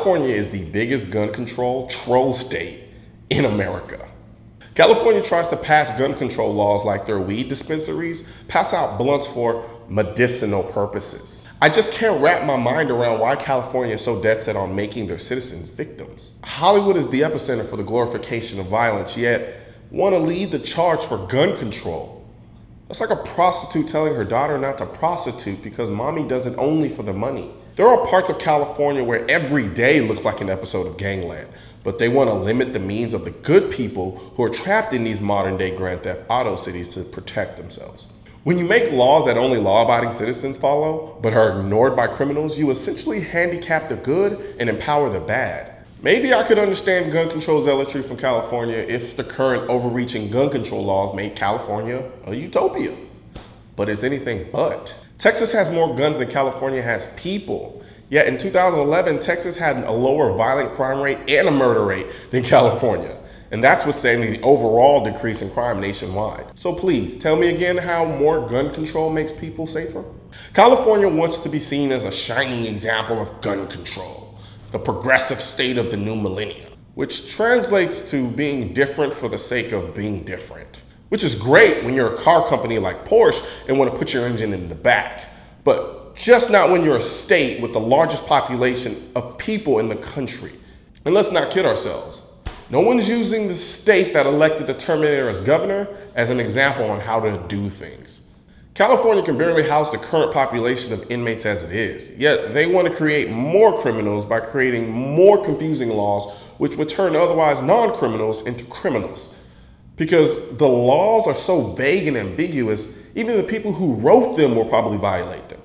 California is the biggest gun control troll state in America. California tries to pass gun control laws like their weed dispensaries pass out blunts for medicinal purposes. I just can't wrap my mind around why California is so dead set on making their citizens victims. Hollywood is the epicenter for the glorification of violence, yet want to lead the charge for gun control. That's like a prostitute telling her daughter not to prostitute because mommy does it only for the money. There are parts of California where every day looks like an episode of Gangland, but they want to limit the means of the good people who are trapped in these modern day Grand Theft Auto cities to protect themselves. When you make laws that only law-abiding citizens follow, but are ignored by criminals, you essentially handicap the good and empower the bad. Maybe I could understand gun control zealotry from California if the current overreaching gun control laws made California a utopia. But it's anything but. Texas has more guns than California has people. Yet in 2011, Texas had a lower violent crime rate and a murder rate than California. And that's what's saying the overall decrease in crime nationwide. So please, tell me again how more gun control makes people safer? California wants to be seen as a shining example of gun control, the progressive state of the new millennium, which translates to being different for the sake of being different. Which is great when you're a car company like Porsche and want to put your engine in the back, but just not when you're a state with the largest population of people in the country. And let's not kid ourselves. No one's using the state that elected the Terminator as governor as an example on how to do things. California can barely house the current population of inmates as it is, yet they want to create more criminals by creating more confusing laws which would turn otherwise non-criminals into criminals. Because the laws are so vague and ambiguous, even the people who wrote them will probably violate them.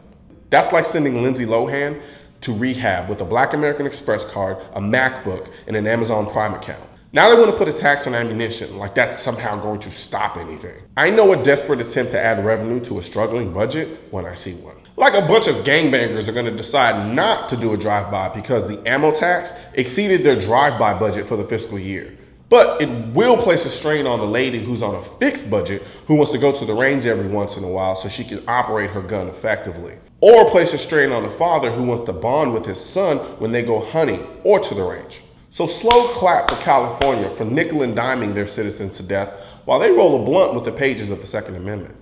That's like sending Lindsay Lohan to rehab with a Black American Express card, a MacBook, and an Amazon Prime account. Now they want to put a tax on ammunition, like that's somehow going to stop anything. I know a desperate attempt to add revenue to a struggling budget when I see one. Like a bunch of gangbangers are going to decide not to do a drive-by because the ammo tax exceeded their drive-by budget for the fiscal year. But it will place a strain on the lady who's on a fixed budget who wants to go to the range every once in a while so she can operate her gun effectively. Or place a strain on the father who wants to bond with his son when they go hunting or to the range. So slow clap for California for nickel and diming their citizens to death while they roll a blunt with the pages of the Second Amendment.